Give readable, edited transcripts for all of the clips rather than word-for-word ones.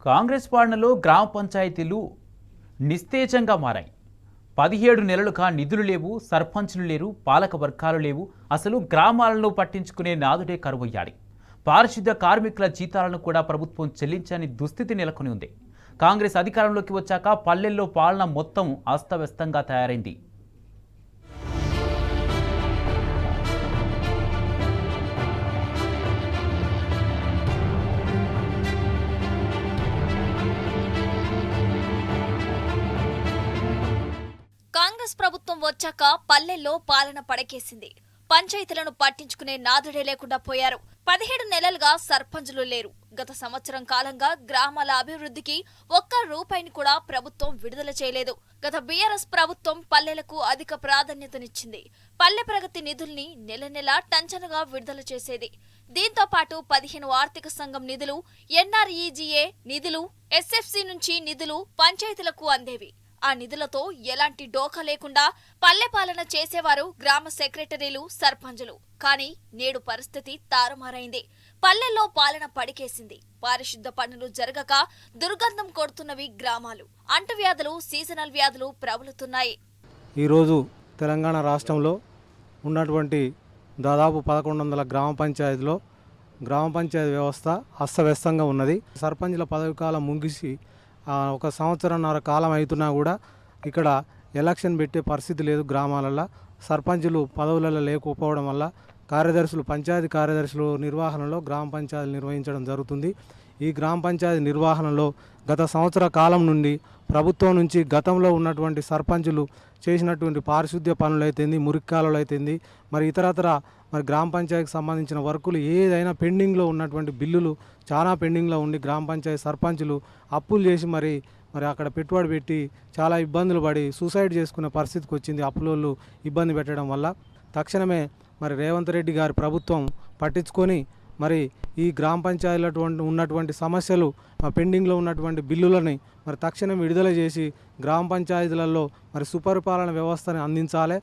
కాంగ్రెస్ పాలనలో గ్రామ పంచాయతీలు నిస్తేజంగా మారాయి. 17 నెలలుగా నిధులు లేవు, సర్పంచులు లేరు, పాలక వర్గాలు లేవు. అసలు గ్రామాలను పట్టించుకునే నాదుడే కరువయ్యాడు. పారిశుద్ధ్య కార్మికుల జీతాలను కూడా ప్రభుత్వం చెల్లించని దుస్థితి నెలకొని ఉంది. కాంగ్రెస్ అధికారంలోకి వచ్చాక పల్లెల్లో పాలన మొత్తం అస్తవ్యస్తంగా తయారైంది. కాంగ్రెస్ ప్రభుత్వం వచ్చాక పల్లెల్లో పాలన పడకేసింది. పంచాయతీలను పట్టించుకునే నాదుడే లేకుండా పోయారు. 17 నెలలుగా సర్పంచులు లేరు. గత సంవత్సరం కాలంగా గ్రామాల అభివృద్ధికి ఒక్క రూపాయిని కూడా ప్రభుత్వం విడుదల చేయలేదు. గత బీఆర్ఎస్ ప్రభుత్వం పల్లెలకు అధిక ప్రాధాన్యతనిచ్చింది. పల్లె ప్రగతి నిధుల్ని నెల నెలా టంచనగా విడుదల చేసేది. దీంతో పాటు 15 ఆర్థిక సంఘం నిధులు, ఎన్ఆర్ఈజీఏ నిధులు, ఎస్ఎఫ్సి నుంచి నిధులు పంచాయతీలకు అందేవి. ఆ నిధులతో ఎలాంటి డోకా లేకుండా పల్లె పాలన చేసేవారు గ్రామ సెక్రటరీలు, సర్పంచులు. కానీ నేడు పరిస్థితి తారుమారైంది. పల్లెల్లో పాలన పడికేసింది. పారిశుద్ధ పనులు జరగక దుర్గంధం కొడుతున్నవి గ్రామాలు. అంటువ్యాధులు, సీజనల్ వ్యాధులు ప్రబలుతున్నాయి. ఈరోజు తెలంగాణ రాష్ట్రంలో ఉన్నటువంటి దాదాపు 1100 గ్రామ పంచాయతీలో గ్రామ పంచాయతీ వ్యవస్థ అస్తవ్యస్తంగా ఉన్నది. సర్పంచుల పదవి కాలం ముగిసి 1 సంవత్సరంన్నర కాలం అవుతున్నా కూడా ఇక్కడ ఎలక్షన్ పెట్టే పరిస్థితి లేదు. గ్రామాలలో సర్పంచులు పదవులలో లేకపోవడం వల్ల కార్యదర్శులు, పంచాయతీ కార్యదర్శులు నిర్వహణలో గ్రామ పంచాయతీలు నిర్వహించడం జరుగుతుంది. ఈ గ్రామ పంచాయతీ నిర్వహణలో గత సంవత్సర కాలం నుండి ప్రభుత్వం నుంచి గతంలో ఉన్నటువంటి సర్పంచులు చేసినటువంటి పారిశుద్ధ్య పనులు అయితేంది, మురిక్కాలలో అయితేంది, మరి ఇతరతర గ్రామ పంచాయతీకి సంబంధించిన వర్కులు ఏదైనా పెండింగ్లో ఉన్నటువంటి బిల్లులు చాలా పెండింగ్లో ఉండి గ్రామ పంచాయతీ సర్పంచులు అప్పులు చేసి మరి అక్కడ పెట్టుబడి పెట్టి చాలా ఇబ్బందులు పడి సూసైడ్ చేసుకునే పరిస్థితికి వచ్చింది. అప్పులోళ్ళు ఇబ్బంది పెట్టడం వల్ల తక్షణమే రేవంత్ రెడ్డి గారి ప్రభుత్వం పట్టించుకొని ఈ గ్రామ పంచాయతీలో ఉన్నటువంటి సమస్యలు, పెండింగ్లో ఉన్నటువంటి బిల్లులని తక్షణం విడుదల చేసి గ్రామ పంచాయతీలలో సుపరిపాలన వ్యవస్థని అందించాలి.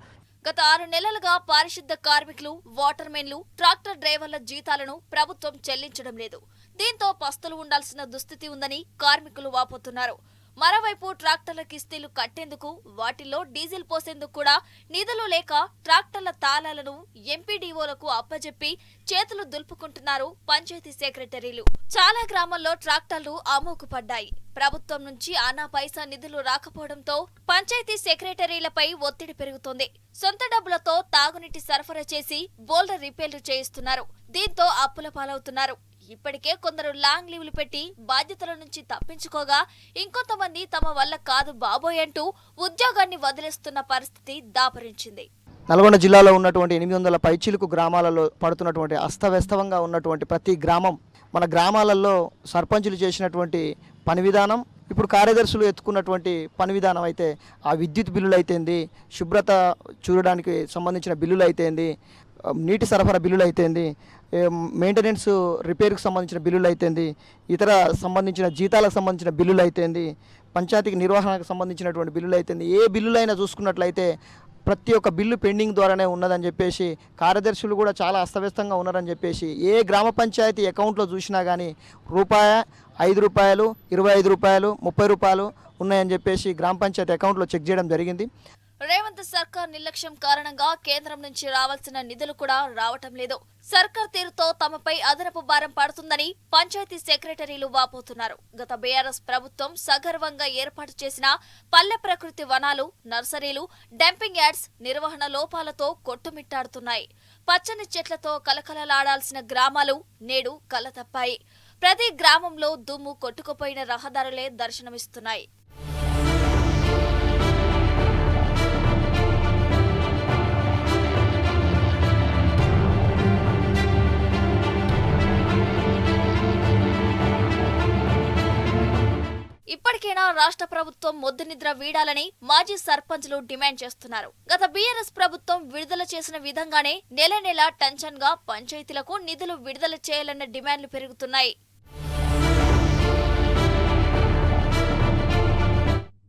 గత 6 నెలలుగా పారిశుద్ధ కార్మికులు, వాటర్మెన్లు, ట్రాక్టర్ డ్రైవర్ల జీతాలను ప్రభుత్వం చెల్లించడం లేదు. దీంతో పస్తులు ఉండాల్సిన దుస్థితి ఉందని కార్మికులు వాపోతున్నారు. మరోవైపు ట్రాక్టర్ల కిస్తీలు కట్టేందుకు, వాటిల్లో డీజిల్ పోసేందుకు కూడా నిధులు లేక ట్రాక్టర్ల తాళాలను ఎంపీడీఓలకు అప్పజెప్పి చేతులు దులుపుకుంటున్నారు పంచాయతీ సెక్రటరీలు. చాలా గ్రామాల్లో ట్రాక్టర్లు అమ్ముకుపడ్డాయి. ప్రభుత్వం నుంచి ఆనా పైసా నిధులు రాకపోవడంతో పంచాయతీ సెక్రటరీలపై ఒత్తిడి పెరుగుతోంది. సొంత డబ్బులతో తాగునీటి సరఫరా చేసి బోల్డర్ రిపేర్లు చేయిస్తున్నారు. దీంతో అప్పుల పాలవుతున్నారు. ఇప్పటికే కొందరు లాంగ్ లీవ్లు పెట్టి బాధ్యతల నుంచి తప్పించుకోగా, ఇంకొంతమంది తమ వల్ల కాదు బాబోయ్ అంటూ ఉద్యోగాన్ని వదిలేస్తున్న పరిస్థితి దాపరించింది. నల్గొండ జిల్లాలో ఉన్నటువంటి 800 పైచిలుకు గ్రామాలలో పడుతున్నటువంటి అస్తవ్యస్తంగా ఉన్నటువంటి ప్రతి గ్రామం, మన గ్రామాలలో సర్పంచులు చేసినటువంటి పని విధానం, ఇప్పుడు కార్యదర్శులు ఎత్తుకున్నటువంటి పని విధానం అయితే, ఆ విద్యుత్ బిల్లులు అయితేంది, శుభ్రత చూడడానికి సంబంధించిన బిల్లులు అయితేంది, నీటి సరఫరా బిల్లులు అయితేంది, మెయింటెనెన్స్ రిపేర్కి సంబంధించిన బిల్లులు అయితేంది, ఇతర సంబంధించిన జీతాలకు సంబంధించిన బిల్లులు అయితేంది, పంచాయతీకి నిర్వహణకు సంబంధించినటువంటి బిల్లులు అయితేంది, ఏ బిల్లులైనా చూసుకున్నట్లయితే ప్రతి ఒక్క బిల్లు పెండింగ్ ద్వారానే ఉన్నదని చెప్పేసి, కార్యదర్శులు కూడా చాలా అస్తవ్యస్తంగా ఉన్నారని చెప్పేసి, ఏ గ్రామ పంచాయతీ అకౌంట్లో చూసినా కానీ రూపాయి, 5 రూపాయలు, 25 రూపాయలు, 30 రూపాయలు ఉన్నాయని చెప్పేసి గ్రామ పంచాయతీ అకౌంట్లో చెక్ చేయడం జరిగింది. రేవంత్ సర్కార్ నిర్లక్ష్యం కారణంగా కేంద్రం నుంచి రావాల్సిన నిధులు కూడా రావటం లేదు. సర్కార్ తీరుతో తమపై అదనపు భారం పడుతుందని పంచాయతీ సెక్రటరీలు వాపోతున్నారు. గత బీఆర్ఎస్ ప్రభుత్వం సగర్వంగా ఏర్పాటు చేసిన పల్లె ప్రకృతి వనాలు, నర్సరీలు, డంపింగ్ యార్డ్స్ నిర్వహణ లోపాలతో కొట్టుమిట్టాడుతున్నాయి. పచ్చని చెట్లతో కలకలలాడాల్సిన గ్రామాలు నేడు కలతప్పాయి. ప్రతి గ్రామంలో దుమ్ము కొట్టుకుపోయిన రహదారులే దర్శనమిస్తున్నాయి. ఇప్పటికైనా రాష్ట్ర ప్రభుత్వం మొద్దు నిద్ర వీడాలని మాజీ సర్పంచులు డిమాండ్ చేస్తున్నారు. గత బీఆర్ఎస్ ప్రభుత్వం విడుదల చేసిన విధంగానే నెల నెలా టెన్షన్ గా పంచాయతీలకు నిధులు విడుదల చేయాలన్న డిమాండ్లు పెరుగుతున్నాయి.